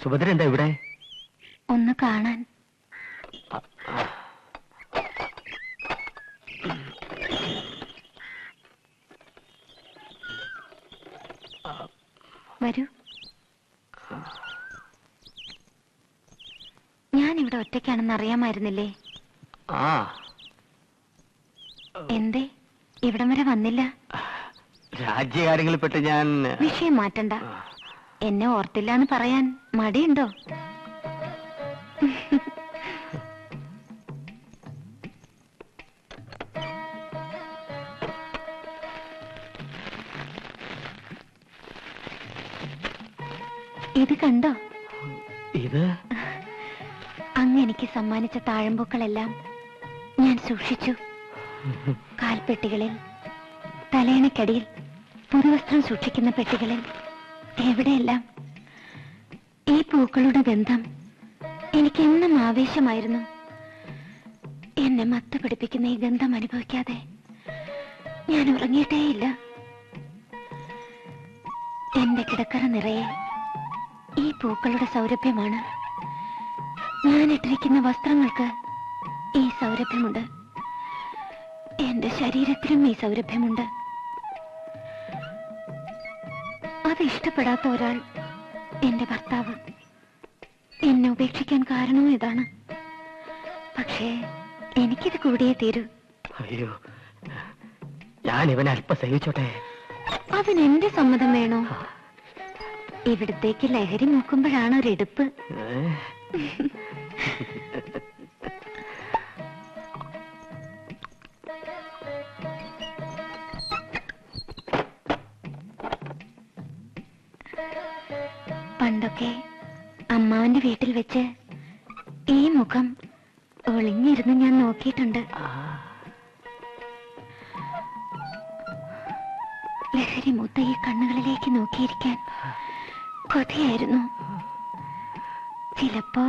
സുഭദ്ര എന്താ ഇവിടെ? ഒന്ന് കാണാൻ. വരൂ. ഞാനിവിടെ ഒറ്റയ്ക്കാണെന്ന് അറിയാമായിരുന്നില്ലേ? എന്തേ ഇവിടം വരെ വന്നില്ല? രാജ്യകാര്യങ്ങളിൽപ്പെട്ട് ഞാൻ... വിഷയം മാറ്റണ്ട. എന്നെ ഓർത്തില്ല എന്ന് പറയാൻ മടിയുണ്ടോ? ഇത് കണ്ടോ? ഇത് അങ്ങ് എനിക്ക് സമ്മാനിച്ച താഴമ്പൂക്കളെല്ലാം ഞാൻ സൂക്ഷിച്ചു. കാൽപ്പെട്ടികളിൽ, തലയണക്കടിയിൽ, പുതുവസ്ത്രം സൂക്ഷിക്കുന്ന പെട്ടികളിൽ, എവിടെയെല്ലാം. ഈ പൂക്കളുടെ ഗന്ധം എനിക്ക് എന്നും ആവേശമായിരുന്നു. എന്നെ മത്ത് പിടിപ്പിക്കുന്ന ഈ ഗന്ധം അനുഭവിക്കാതെ ഞാൻ ഉറങ്ങിയിട്ടേയില്ല. എന്റെ കിടക്കറ നിറയെ ഈ പൂക്കളുടെ സൗരഭ്യമാണ്. ഞാൻ ഇട്ടിരിക്കുന്ന വസ്ത്രങ്ങൾക്ക് ഈ സൗരഭ്യമുണ്ട്. എന്റെ ശരീരത്തിലും ഈ സൗരഭ്യമുണ്ട്. അത് ഇഷ്ടപ്പെടാത്ത ഒരാൾ, എന്റെ ഭർത്താവ്, എന്നെ ഉപേക്ഷിക്കാൻ കാരണവും ഇതാണ്. പക്ഷേ എനിക്കിത് കൂടിയേ തീരൂ. അയ്യോ, ഞാൻ ഇവനെ അല്പം സഹിച്ചോട്ടെ. അതിനെന്റെ സമ്മതം വേണോ? ഇവിടത്തേക്ക് ലഹരി നോക്കുമ്പോഴാണ് ഒരെടുപ്പ്. പണ്ടൊക്കെ അമ്മാവന്റെ വീട്ടിൽ വെച്ച് ഈ മുഖം ഒളിഞ്ഞിരുന്ന് ഞാൻ നോക്കിയിട്ടുണ്ട്. ലഹരി മൂത്ത ഈ കണ്ണുകളിലേക്ക് നോക്കിയിരിക്കാൻ കൊതിയായിരുന്നു. ചിലപ്പോ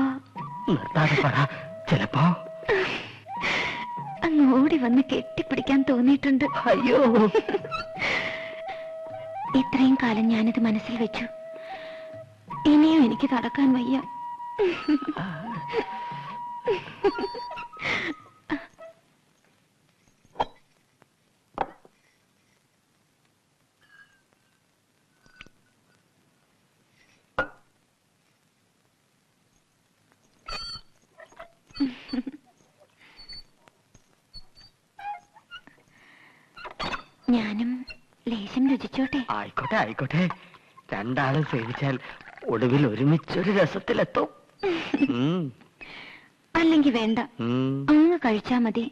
അങ്ങ് ഓടി വന്ന് കെട്ടിപ്പിടിക്കാൻ തോന്നിയിട്ടുണ്ട്. അയ്യോ, ഇത്രയും കാലം ഞാനിത് മനസ്സിൽ വെച്ചു. ഇനിയും എനിക്ക് നടക്കാൻ വയ്യ. ഞാനും ലേശം രുചിച്ചോട്ടെ? ആയിക്കോട്ടെ ആയിക്കോട്ടെ. രണ്ടാളും സേവിച്ചാൽ ഒടുവിൽ ഒരുമിച്ചൊരു രസത്തിലെത്തും. അല്ലെങ്കിൽ വേണ്ട, അങ്ങ് കഴിച്ചാ മതി.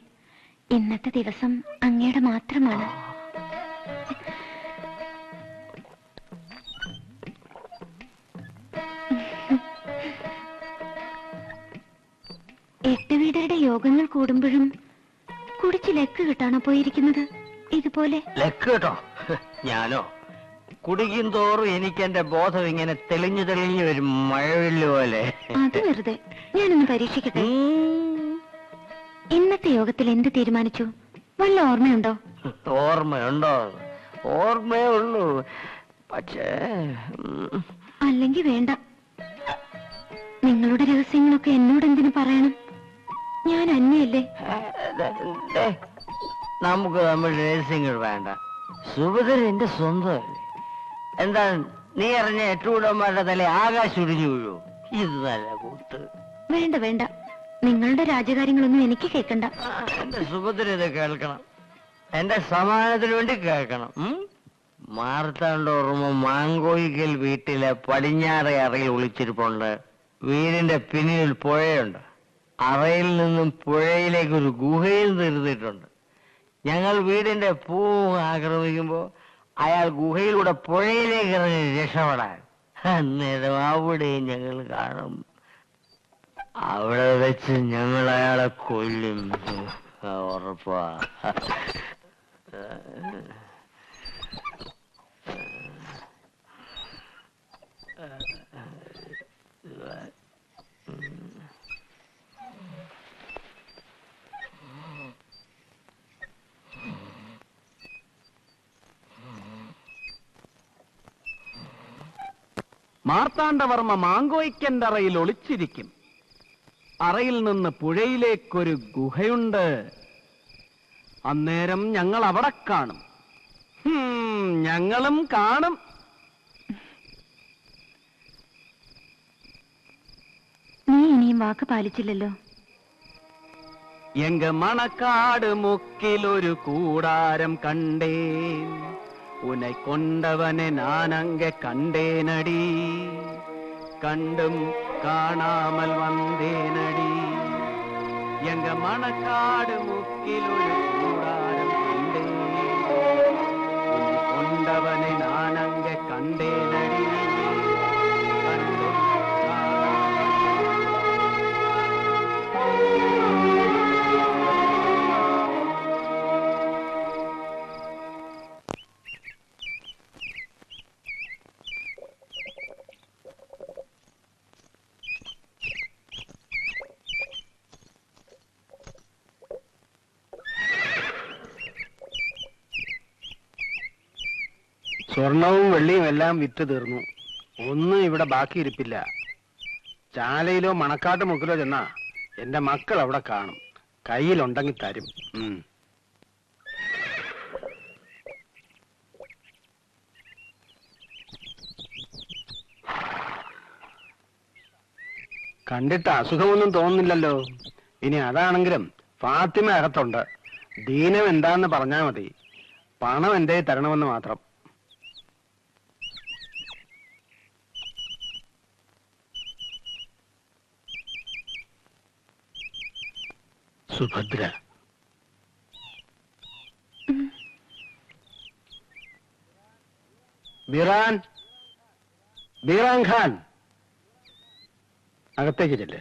ഇന്നത്തെ ദിവസം അങ്ങയുടെ മാത്രമാണ്. എട്ട് വീടരുടെ യോഗങ്ങൾ കൂടുമ്പോഴും കുടിച്ച് ലക്ക് കിട്ടാണോ പോയിരിക്കുന്നത്? ഇതുപോലെ ലക്ക് കേട്ടോ. ഞാനോ കുടിക്കും തോറും എനിക്ക് എന്റെ ബോധം ഇങ്ങനെ തെളിഞ്ഞു തെളിഞ്ഞു വരും, മഴവില്ല് പോലെ. അത് വെറുതെ. ഞാനൊന്ന് പരീക്ഷിക്കട്ടെ. ഇന്നത്തെ യോഗത്തിൽ എന്ത് തീരുമാനിച്ചു? വല്ല ഓർമ്മയുണ്ടോ? ഓർമ്മയുണ്ടോ? ഓർമ്മയേ ഉള്ളൂ. പക്ഷേ അല്ലെങ്കിൽ വേണ്ട. നിങ്ങളുടെ രഹസ്യങ്ങളൊക്കെ എന്നോട് എന്തിനു പറയണം? ഞാൻ അന്യല്ലേ. നമുക്ക് നമ്മൾ രഹസ്യങ്ങൾ വേണ്ട. സുഭദ്ര എന്റെ സ്വന്തമല്ലേ. എന്താ നീ അറിഞ്ഞ എട്ടുകൂടന്മാരുടെ തല ആകാശം ഒടിഞ്ഞു വീഴൂ? ഇത് നല്ല കൂത്ത്. വേണ്ട വേണ്ട, നിങ്ങളുടെ രാജകാര്യങ്ങളൊന്നും എനിക്ക് കേൾക്കണ്ട. എന്റെ സുഭദ്ര ഇത് കേൾക്കണം. എന്റെ സമാധാനത്തിന് വേണ്ടി കേൾക്കണം. മാർത്താണ്ഡോർമ്മ മാങ്കോയിക്കൽ വീട്ടിലെ പടിഞ്ഞാറെ അറയിൽ ഒളിച്ചിരിപ്പുണ്ട്. വീടിന്റെ പിന്നിൽ പുഴയുണ്ട്. അറയിൽ നിന്നും പുഴയിലേക്ക് ഒരു ഗുഹയിൽ നിർത്തിയിട്ടുണ്ട്. ഞങ്ങൾ വീടിന്റെ പൂ ആക്രമിക്കുമ്പോ അയാൾ ഗുഹയിലൂടെ പുഴയിലേക്ക് ഇറങ്ങി രക്ഷപ്പെടാൻ. അന്നേരം അവിടെയും ഞങ്ങൾ കാണും. അവിടെ വെച്ച് ഞങ്ങൾ അയാളെ കൊല്ലും. ഉറപ്പാ. മാർത്താണ്ഡവർമ്മ മാങ്കോയ്ക്കന്റെ അറയിൽ ഒളിച്ചിരിക്കും. അറയിൽ നിന്ന് പുഴയിലേക്കൊരു ഗുഹയുണ്ട്. അന്നേരം ഞങ്ങൾ അവിടെ കാണും. ഞങ്ങളും കാണും. നീ ഇനിയും വാക്ക് പാലിച്ചില്ലല്ലോ. എങ്ക മണക്കാട് മുക്കിലൊരു കൂടാരം കണ്ടേൻ, ഉനെ കൊണ്ടവനെ നാനങ്ക കണ്ടേനടി, കണ്ടും കാണാമൽ വന്നേനടി. എങ്ക മണക്കാട് മുക്കിലൊരു കൂടാരം കണ്ടേൻ, ഉനെ കൊണ്ടവനെ നാനങ്ക കണ്ടേനടി, കണ്ടും സ്വർണവും വെള്ളിയും എല്ലാം വിറ്റ് തീർന്നു. ഒന്നും ഇവിടെ ബാക്കിയിരിപ്പില്ല. ചാലയിലോ മണക്കാട്ട് മുക്കിലോ ചെന്നാ എന്റെ മക്കൾ അവിടെ കാണും. കയ്യിലുണ്ടെങ്കിൽ തരും. കണ്ടിട്ട് അസുഖമൊന്നും തോന്നുന്നില്ലല്ലോ. ഇനി അതാണെങ്കിലും ഫാത്തിമ അകത്തുണ്ട്. ദീനം എന്താന്ന് പറഞ്ഞാ മതി. പണം എന്റെ തരണമെന്ന് മാത്രം. സുഭദ്ര, ബീറാൻ ഖാൻ, അകത്തേക്ക് ചെല്ല്.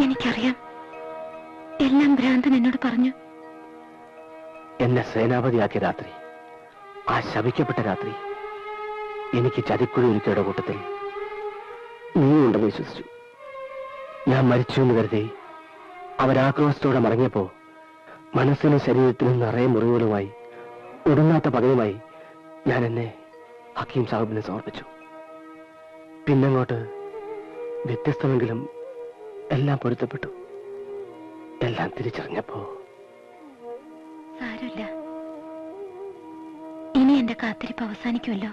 എനിക്കറിയാം, എല്ലാം ഭ്രാന്തൻ എന്നോട് പറഞ്ഞു. എന്നെ സേനാപതിയാക്കിയ രാത്രി, ആ ശപിക്കപ്പെട്ട രാത്രി, എനിക്ക് ചതിക്കുഴി ഒരുക്കിയുടെ കൂട്ടത്തിൽ നീ ഉണ്ടെന്ന് വിശ്വസിച്ചു. ഞാൻ മരിച്ചു എന്ന് കരുതി അവരാക്രോശത്തോടെ മടങ്ങിയപ്പോ മനസ്സിനും ശരീരത്തിനും നിറയെ മുറിവുകളുമായി ഒടുങ്ങാത്ത പകയുമായി ഞാൻ എന്നെ ഹക്കീം സാഹിബിനെ സമർപ്പിച്ചു. പിന്നങ്ങോട്ട് വ്യത്യസ്തമെങ്കിലും എല്ലാം പൊരുത്തപ്പെട്ടു. എല്ലാം തിരിച്ചറിഞ്ഞപ്പോ സാരമില്ല, ഇനി എന്റെ കാത്തിരിപ്പ് അവസാനിക്കുമല്ലോ.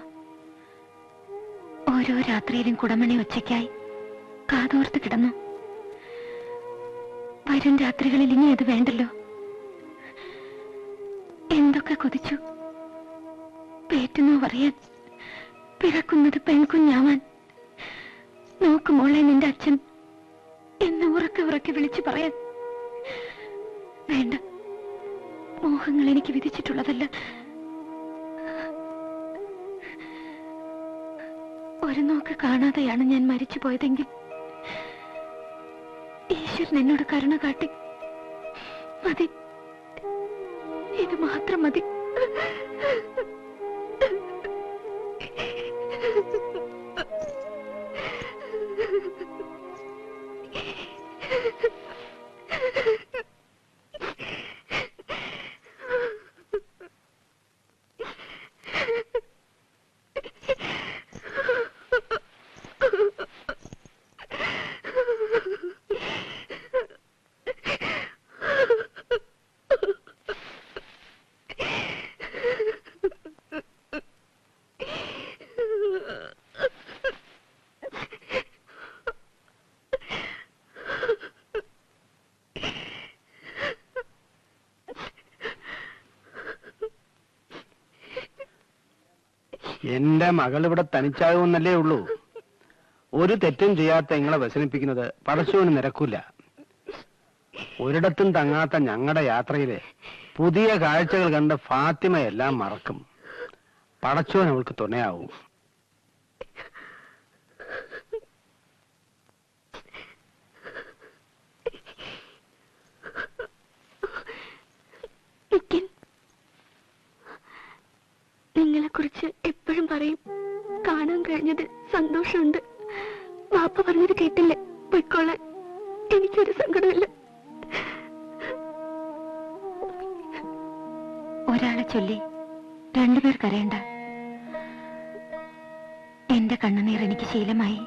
ഓരോ രാത്രിയിലും കുടമണി ഒച്ചയ്ക്കായി കാതോർത്ത് കിടന്നു. വരും രാത്രികളിൽ ഇനി അത് വേണ്ടല്ലോ. എന്തൊക്കെ കൊതിച്ചു. പേറ്റുന്നു പറയാൻ, പിറക്കുന്നത് പെൺകുഞ്ഞാവാൻ. നോക്കുമോളെ നിന്റെ അച്ഛൻ എന്ന് ഉറക്കെ ഉറക്കെ വിളിച്ചു പറയാൻ. വേണ്ട, മോഹങ്ങൾ എനിക്ക് വിധിച്ചിട്ടുള്ളതല്ല. ഒരു നോക്ക് കാണാതെയാണ് ഞാൻ മരിച്ചു പോയതെങ്കിൽ ഈശ്വരൻ എന്നോട് കരുണ കാട്ടി. മതി, ഇത് മാത്രം മതി. എന്റെ മകൾ ഇവിടെ തനിച്ചാകുമെന്നല്ലേ ഉള്ളൂ. ഒരു തെറ്റും ചെയ്യാത്ത നിങ്ങളെ വ്യസനിപ്പിക്കുന്നത് പടച്ചോന് നിരക്കൂല. ഒരിടത്തും തങ്ങാത്ത ഞങ്ങളുടെ യാത്രയിലെ പുതിയ കാഴ്ചകൾ കണ്ട് ഫാത്തിമയെല്ലാം മറക്കും. പടച്ചോൻ അവൾക്ക് തുണയാവും. എപ്പോഴും പറയും കാണാൻ കഴിഞ്ഞത് സന്തോഷമുണ്ട്. വാപ്പ പറഞ്ഞത് കേട്ടില്ലേ, പൊയ്ക്കോളാൻ. എനിക്കൊരു സങ്കടമില്ല. ഒരാളെ ചൊല്ലി രണ്ടുപേർ കരയണ്ട. എന്റെ കണ്ണുനീർ എനിക്ക് ശീലമായി.